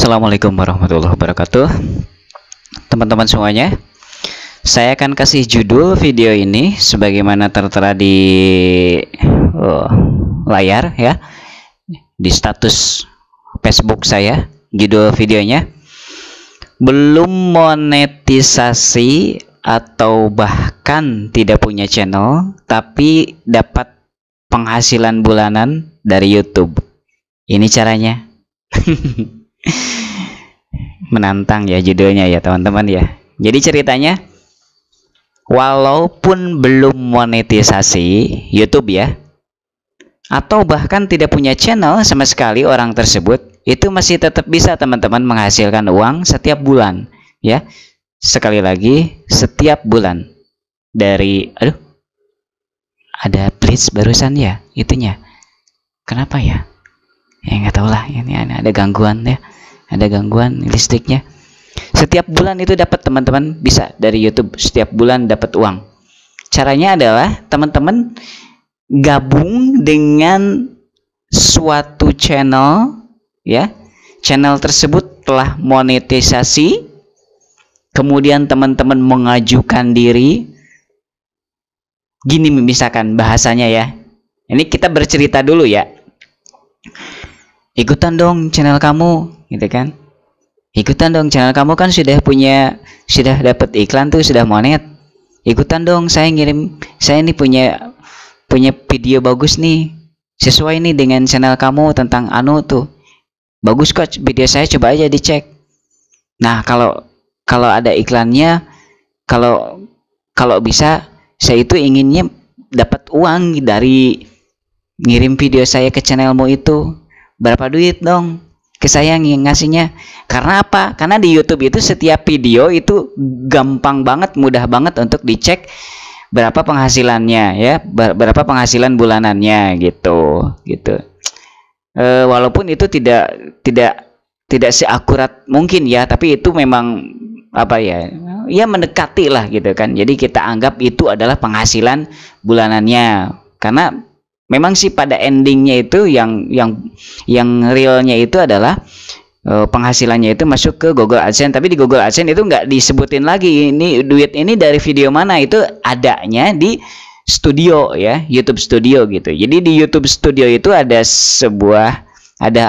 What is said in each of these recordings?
Assalamualaikum warahmatullahi wabarakatuh. Teman-teman semuanya, saya akan kasih judul video ini sebagaimana tertera di layar ya, di status Facebook saya. Judul videonya, belum monetisasi atau bahkan tidak punya channel tapi dapat penghasilan bulanan dari YouTube. Ini caranya. Menantang ya judulnya ya teman-teman ya. Jadi ceritanya, walaupun belum monetisasi YouTube ya, atau bahkan tidak punya channel sama sekali, orang tersebut itu masih tetap bisa teman-teman menghasilkan uang setiap bulan ya. Sekali lagi, setiap bulan. Dari ada blitz barusan ya itunya. Kenapa ya? Ya nggak tahu lah, ini ada gangguan ya, ada gangguan listriknya. Setiap bulan itu dapat teman-teman, bisa dari YouTube setiap bulan dapat uang. Caranya adalah teman-teman gabung dengan suatu channel ya, channel tersebut telah monetisasi, kemudian teman-teman mengajukan diri. Gini misalkan bahasanya ya, ini kita bercerita dulu ya, ikutan dong channel kamu gitu kan, ikutan dong channel kamu kan sudah dapat iklan tuh, sudah monet, ikutan dong, saya ini punya video bagus nih, sesuai nih dengan channel kamu tentang tuh, bagus kok video saya, coba aja dicek. Nah kalau ada iklannya, kalau bisa saya itu inginnya dapat uang dari ngirim video saya ke channelmu itu. Berapa duit dong ke saya ngasihnya? Karena apa? Karena di YouTube itu setiap video itu gampang banget, mudah banget untuk dicek berapa penghasilannya ya, berapa penghasilan bulanannya gitu. Walaupun itu tidak seakurat mungkin ya, tapi itu memang apa ya mendekati lah gitu kan. Jadi kita anggap itu adalah penghasilan bulanannya, karena memang sih pada endingnya itu yang realnya itu adalah penghasilannya itu masuk ke Google AdSense. Tapi di Google AdSense itu nggak disebutin lagi ini duit ini dari video mana, itu adanya di studio ya, YouTube Studio gitu. Jadi di YouTube Studio itu ada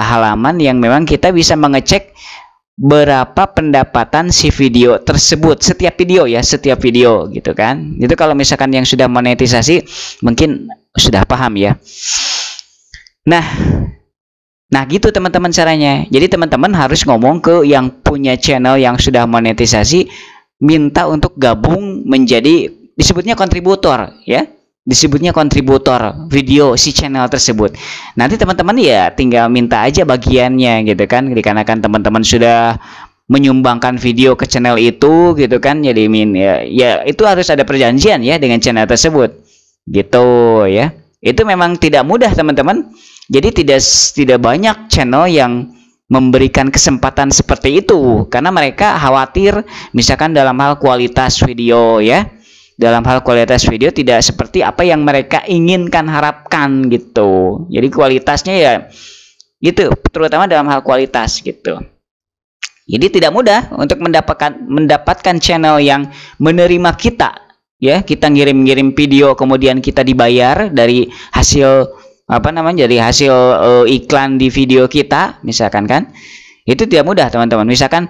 halaman yang memang kita bisa mengecek berapa pendapatan si video tersebut, setiap video gitu kan. Itu kalau misalkan yang sudah monetisasi mungkin sudah paham ya. Nah gitu teman-teman caranya. Jadi teman-teman harus ngomong ke yang punya channel yang sudah monetisasi, minta untuk gabung menjadi, disebutnya kontributor ya, disebutnya kontributor video si channel tersebut. Nanti teman-teman ya tinggal minta aja bagiannya gitu kan, dikarenakan teman-teman sudah menyumbangkan video ke channel itu gitu kan. Jadi ya itu harus ada perjanjian ya dengan channel tersebut gitu ya. Itu memang tidak mudah teman-teman. Jadi tidak banyak channel yang memberikan kesempatan seperti itu, karena mereka khawatir misalkan dalam hal kualitas video ya, dalam hal kualitas video tidak seperti apa yang mereka inginkan, harapkan gitu. Jadi kualitasnya ya gitu, terutama dalam hal kualitas gitu. Jadi tidak mudah untuk mendapatkan channel yang menerima kita ya. Kita ngirim video kemudian kita dibayar dari hasil dari hasil iklan di video kita misalkan kan. Itu tidak mudah teman-teman. Misalkan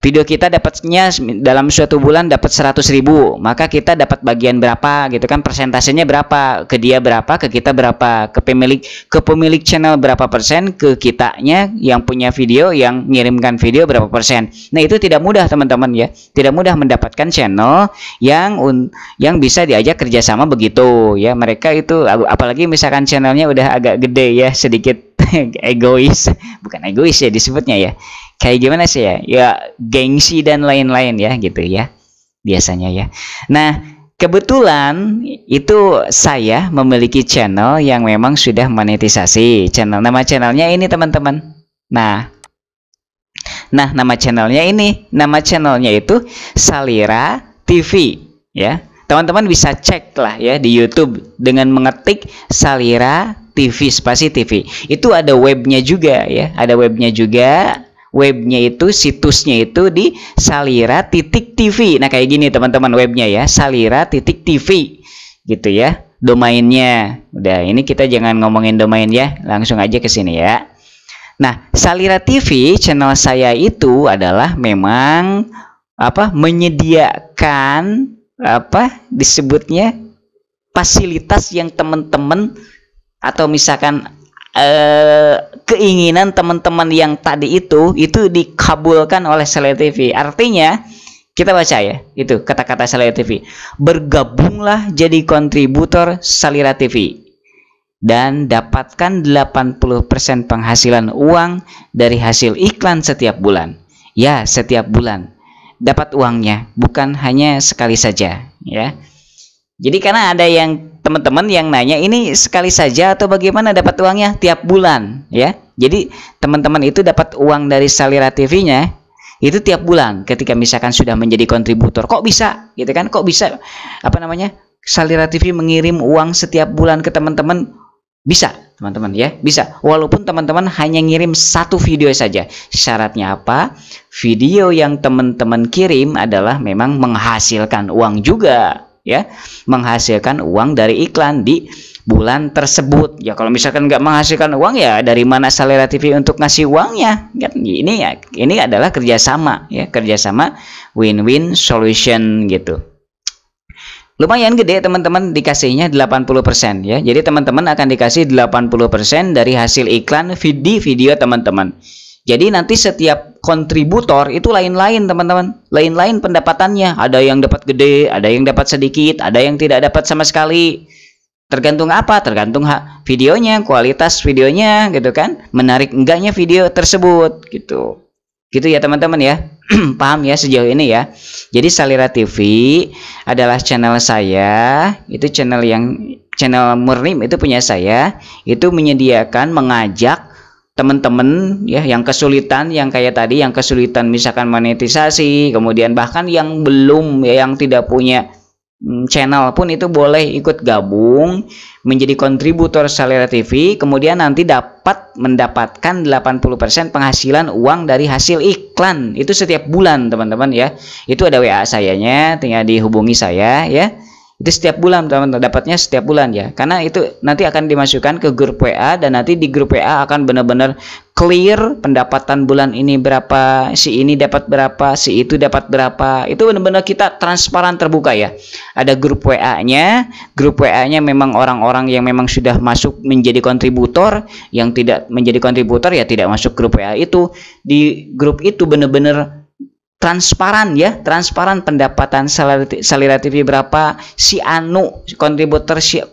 video kita dapatnya dalam suatu bulan dapat 100.000, maka kita dapat bagian berapa gitu kan, persentasenya berapa, ke dia berapa, ke kita berapa, ke pemilik channel berapa persen, ke kitanya yang punya video, yang ngirimkan video berapa persen. Nah itu tidak mudah teman-teman ya, tidak mudah mendapatkan channel yang bisa diajak kerjasama begitu ya. Mereka itu apalagi misalkan channelnya udah agak gede ya, sedikit egois, bukan egois ya disebutnya ya, kayak gimana sih ya gengsi dan lain-lain ya gitu ya biasanya ya. Nah kebetulan itu saya memiliki channel yang memang sudah monetisasi. Nama channelnya ini teman-teman. Nah nama channelnya itu Salira TV ya. Teman-teman bisa cek lah ya di YouTube dengan mengetik Salira TV spasi TV. Itu ada webnya juga ya, ada webnya juga. webnya itu, situsnya itu di salira.tv. Nah kayak gini teman-teman webnya ya, salira.tv gitu ya, domainnya. Udah, ini kita jangan ngomongin domain ya, langsung aja ke sini ya. Nah, Salira TV channel saya itu adalah memang menyediakan disebutnya fasilitas yang teman-teman atau misalkan keinginan teman-teman yang tadi itu dikabulkan oleh Salira TV. Artinya kita baca ya, itu kata-kata Salira TV. Bergabunglah jadi kontributor Salira TV dan dapatkan 80% penghasilan uang dari hasil iklan setiap bulan. Ya, setiap bulan dapat uangnya, bukan hanya sekali saja ya. Jadi karena ada yang teman-teman yang nanya, ini sekali saja atau bagaimana dapat uangnya? Tiap bulan ya. Jadi teman-teman itu dapat uang dari Salira TV-nya itu tiap bulan ketika misalkan sudah menjadi kontributor. Kok bisa gitu kan? Kok bisa Salira TV mengirim uang setiap bulan ke teman-teman? Bisa teman-teman ya, bisa. Walaupun teman-teman hanya ngirim satu video saja. Syaratnya apa? Video yang teman-teman kirim adalah memang menghasilkan uang juga ya, menghasilkan uang dari iklan di bulan tersebut. Ya kalau misalkan nggak menghasilkan uang, ya dari mana Salira TV untuk ngasih uangnya? Ini adalah kerjasama ya, kerjasama win-win solution gitu. Lumayan gede teman-teman, dikasihnya 80% ya. Jadi teman-teman akan dikasih 80% dari hasil iklan video teman-teman. Jadi nanti setiap kontributor itu lain-lain teman-teman, lain-lain pendapatannya. Ada yang dapat gede, ada yang dapat sedikit, ada yang tidak dapat sama sekali. Tergantung apa? Tergantung videonya, kualitas videonya gitu kan, menarik enggaknya video tersebut gitu. Gitu ya teman-teman ya. Paham ya sejauh ini ya. Jadi Salira TV adalah channel saya, itu channel murni itu punya saya, itu menyediakan, mengajak teman-teman ya yang kesulitan, yang kayak tadi, yang kesulitan misalkan monetisasi, kemudian bahkan yang belum ya, yang tidak punya channel pun itu boleh ikut gabung menjadi kontributor Salira TV, kemudian nanti mendapatkan 80% penghasilan uang dari hasil iklan itu setiap bulan teman-teman ya. Itu ada WA sayanya, tinggal dihubungi saya ya. Itu setiap bulan teman-teman, dapatnya setiap bulan ya, karena itu nanti akan dimasukkan ke grup WA, dan nanti di grup WA akan benar-benar clear pendapatan bulan ini berapa, si ini dapat berapa, si itu dapat berapa. Itu benar-benar kita transparan, terbuka ya. Ada grup WA-nya, memang orang-orang yang memang sudah masuk menjadi kontributor. Yang tidak menjadi kontributor ya tidak masuk grup WA itu. Di grup itu benar-benar transparan ya, transparan pendapatan Salira TV berapa, si Anu kontributor si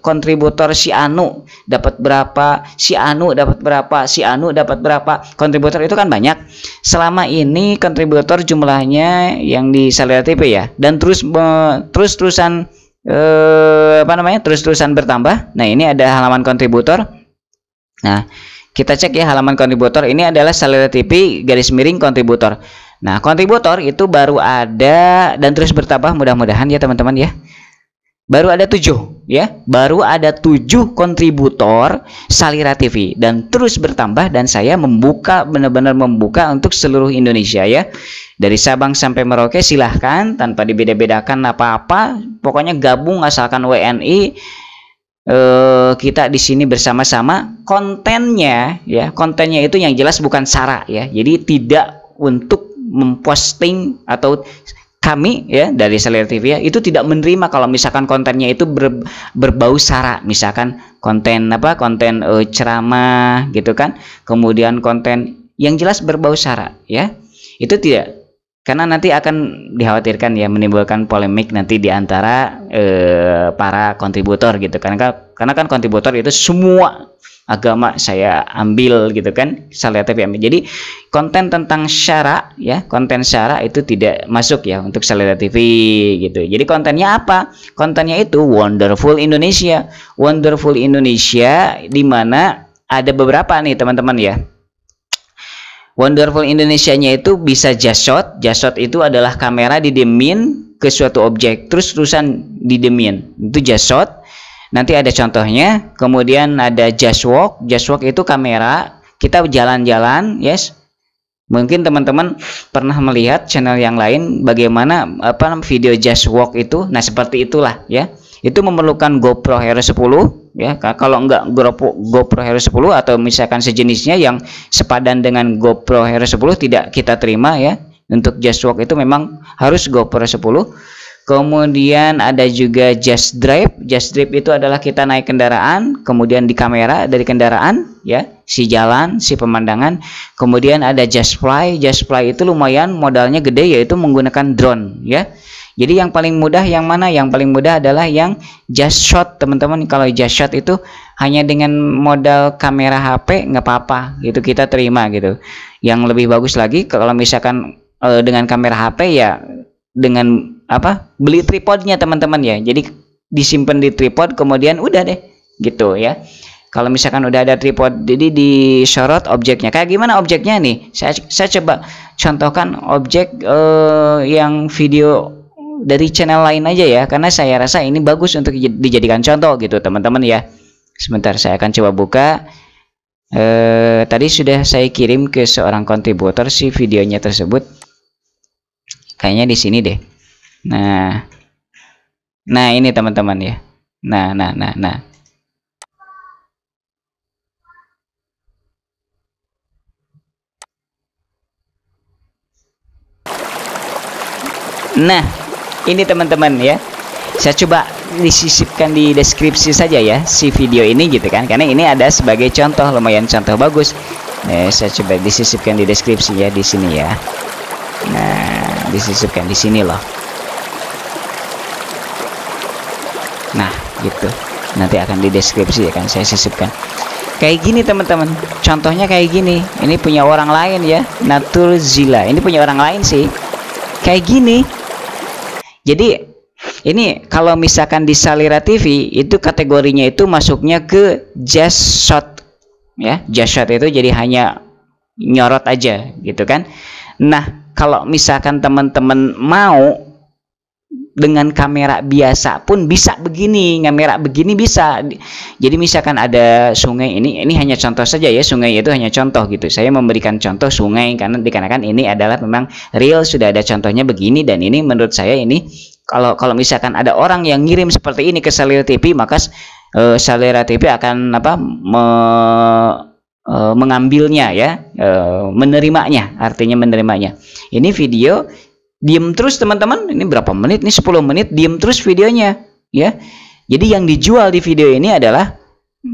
Anu dapat berapa, si Anu dapat berapa, si Anu dapat berapa. Kontributor itu kan banyak. Selama ini kontributor jumlahnya yang di Salira TV ya, dan terus-terusan terus-terusan bertambah. Nah, ini ada halaman kontributor. Nah, kita cek ya halaman kontributor. Ini adalah Salira TV _kontributor. Nah, kontributor itu baru ada dan terus bertambah, mudah-mudahan ya teman-teman ya. Baru ada 7 ya. Baru ada 7 kontributor Salira TV dan terus bertambah, dan saya benar-benar membuka untuk seluruh Indonesia ya. Dari Sabang sampai Merauke silahkan, tanpa dibeda-bedakan apa-apa. Pokoknya gabung asalkan WNI. Kita di sini bersama-sama. Kontennya itu yang jelas bukan sara ya. Jadi tidak untuk memposting, atau kami ya dari Salira TV ya itu tidak menerima kalau misalkan kontennya itu berbau sara, misalkan konten ceramah gitu kan, kemudian konten yang jelas berbau sara ya, itu tidak, karena nanti akan dikhawatirkan ya menimbulkan polemik nanti di antara para kontributor gitu, karena kan kontributor itu semua agama saya ambil gitu kan, Salira TV ambil. Jadi konten tentang syara ya, konten syara itu tidak masuk ya untuk Salira TV gitu. Jadi kontennya apa? Kontennya itu Wonderful Indonesia. Wonderful Indonesia di mana ada beberapa nih teman-teman ya. Wonderful Indonesia-nya itu bisa just shot. Just shot itu adalah kamera didemin ke suatu objek terus-terusan didemin. Itu just shot. Nanti ada contohnya. Kemudian ada just walk. Just walk itu kamera kita jalan-jalan, yes. Mungkin teman-teman pernah melihat channel yang lain bagaimana video just walk itu. Nah, seperti itulah ya. Itu memerlukan GoPro Hero 10 ya. Kalau enggak GoPro Hero 10 atau misalkan sejenisnya yang sepadan dengan GoPro Hero 10 tidak kita terima ya. Untuk just walk itu memang harus GoPro 10. Kemudian ada juga just drive. Just drive itu adalah kita naik kendaraan, kemudian di kamera dari kendaraan ya, si jalan, si pemandangan. Kemudian ada just fly. Just fly itu lumayan modalnya gede, yaitu menggunakan drone ya. Jadi yang paling mudah yang mana? Yang paling mudah adalah yang just shot, teman-teman. Kalau just shot itu hanya dengan modal kamera HP nggak apa-apa gitu, kita terima gitu. Yang lebih bagus lagi kalau misalkan dengan kamera HP ya dengan beli tripodnya teman-teman ya. Jadi disimpan di tripod, kemudian udah deh gitu ya. Kalau misalkan udah ada tripod, jadi disorot objeknya. Kayak gimana objeknya nih? Saya coba contohkan objek yang video dari channel lain aja ya, karena saya rasa ini bagus untuk dijadikan contoh gitu teman-teman ya. Sebentar, saya akan coba buka. Tadi sudah saya kirim ke seorang kontributor si videonya tersebut. Kayaknya di sini deh. Nah ini teman-teman ya. Nah. Nah, ini teman-teman ya. Saya coba disisipkan di deskripsi saja ya si video ini gitu kan, karena ini ada sebagai contoh, lumayan contoh bagus. Saya coba disisipkan di deskripsi ya di sini ya. Nah, disisipkan di sini loh. Nah, gitu. Nanti akan di deskripsi ya kan, saya sisipkan. Kayak gini teman-teman. Contohnya kayak gini. Ini punya orang lain ya, Naturzilla. Ini punya orang lain sih. Kayak gini. Jadi ini kalau misalkan di Salira TV itu kategorinya itu masuknya ke just shot ya. Just shot itu jadi hanya nyorot aja gitu kan. Nah, kalau misalkan teman-teman mau dengan kamera biasa pun bisa begini, kamera begini bisa. Jadi misalkan ada sungai, ini hanya contoh saja ya, sungai itu hanya contoh gitu. Saya memberikan contoh sungai karena dikarenakan ini adalah memang real, sudah ada contohnya begini, dan ini menurut saya ini kalau misalkan ada orang yang ngirim seperti ini ke Salira TV, maka Salira TV akan mengambilnya ya, menerimanya, artinya menerimanya. Ini video diem terus teman-teman, ini berapa menit nih, 10 menit diem terus videonya ya. Jadi yang dijual di video ini adalah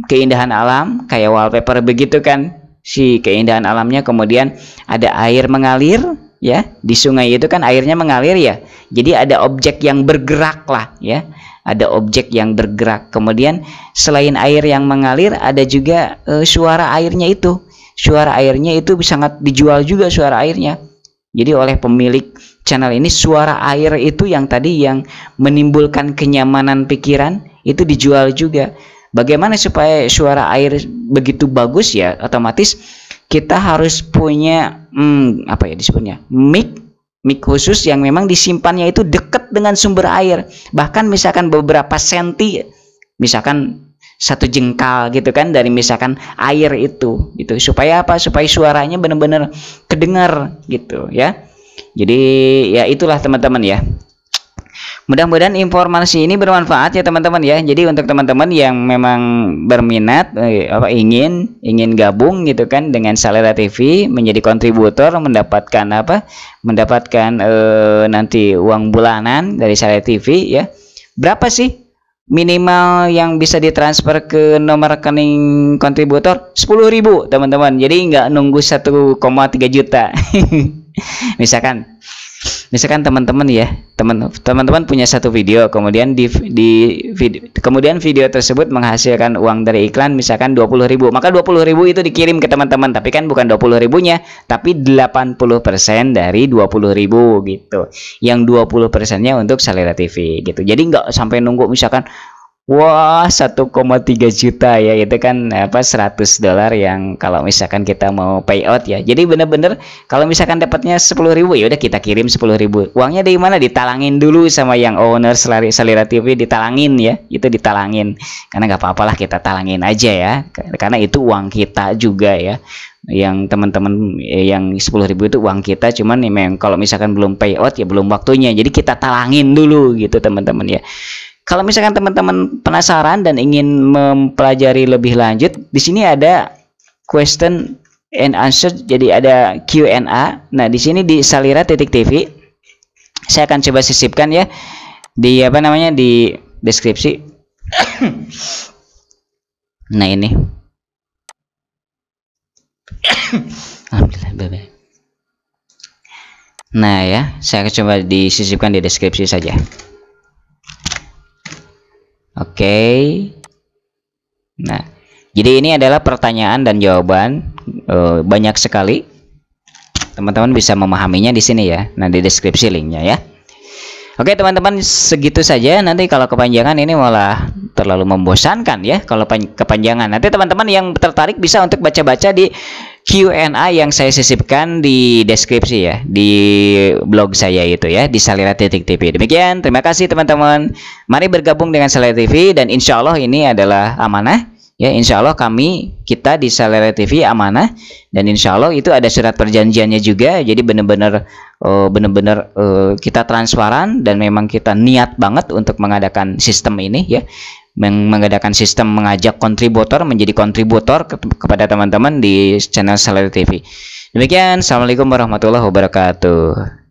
keindahan alam, kayak wallpaper begitu kan, si keindahan alamnya. Kemudian ada air mengalir ya, di sungai itu kan airnya mengalir ya, jadi ada objek yang bergerak lah ya, ada objek yang bergerak. Kemudian selain air yang mengalir, ada juga suara airnya itu. Suara airnya itu sangat dijual juga, suara airnya. Jadi oleh pemilik channel ini, suara air itu yang tadi yang menimbulkan kenyamanan pikiran itu dijual juga. Bagaimana supaya suara air begitu bagus ya, otomatis kita harus punya apa ya disebutnya, mic khusus yang memang disimpannya itu dekat dengan sumber air, bahkan misalkan beberapa senti, misalkan 1 jengkal gitu kan dari misalkan air itu gitu. Supaya apa? Supaya suaranya benar-benar kedengar gitu ya. Jadi ya itulah teman-teman ya. Mudah-mudahan informasi ini bermanfaat ya teman-teman ya. Jadi untuk teman-teman yang memang berminat ingin gabung gitu kan dengan Salira TV, menjadi kontributor, mendapatkan nanti uang bulanan dari Salira TV ya. Berapa sih minimal yang bisa ditransfer ke nomor rekening kontributor? 10.000 teman-teman. Jadi nggak nunggu 1,3 juta. misalkan teman-teman ya, teman-teman punya satu video, kemudian kemudian video tersebut menghasilkan uang dari iklan misalkan 20.000, maka 20.000 itu dikirim ke teman-teman, tapi kan bukan 20.000-nya, tapi 80% dari 20.000 gitu. Yang 20%-nya untuk Salira TV gitu. Jadi nggak sampai nunggu misalkan wah 1,3 juta ya, itu kan $100 yang kalau misalkan kita mau payout ya. Jadi bener-bener kalau misalkan dapatnya 10.000 ya udah kita kirim 10.000. Uangnya dari mana? Ditalangin dulu sama yang owner Salira TV, ditalangin ya, itu ditalangin. Karena nggak apa-apalah kita talangin aja ya, karena itu uang kita juga ya. yang teman-teman yang 10.000 itu uang kita, cuman memang kalau misalkan belum payout ya belum waktunya, jadi kita talangin dulu gitu teman-teman ya. Kalau misalkan teman-teman penasaran dan ingin mempelajari lebih lanjut, di sini ada question and answer, jadi ada Q&A. Nah di sini di Salira.tv saya akan coba sisipkan ya di apa namanya di deskripsi. Nah ini Alhamdulillah. Nah ya, saya coba disisipkan di deskripsi saja. Oke. Nah, jadi ini adalah pertanyaan dan jawaban, banyak sekali. Teman-teman bisa memahaminya di sini ya. Nah, di deskripsi linknya ya. Oke teman-teman, segitu saja. Nanti kalau kepanjangan ini malah terlalu membosankan ya kalau kepanjangan. Nanti teman-teman yang tertarik bisa untuk baca-baca di Q&A yang saya sisipkan di deskripsi ya, di blog saya itu ya, di Salira.tv. Demikian, terima kasih teman-teman. Mari bergabung dengan Salira TV, dan insya Allah ini adalah amanah ya. Insya Allah kita di Salira TV amanah, dan insya Allah itu ada surat perjanjiannya juga. Jadi benar-benar kita transparan, dan memang kita niat banget untuk mengadakan sistem ini ya, mengadakan sistem mengajak kontributor menjadi kontributor kepada teman-teman di channel Salira TV. Demikian, assalamualaikum warahmatullahi wabarakatuh.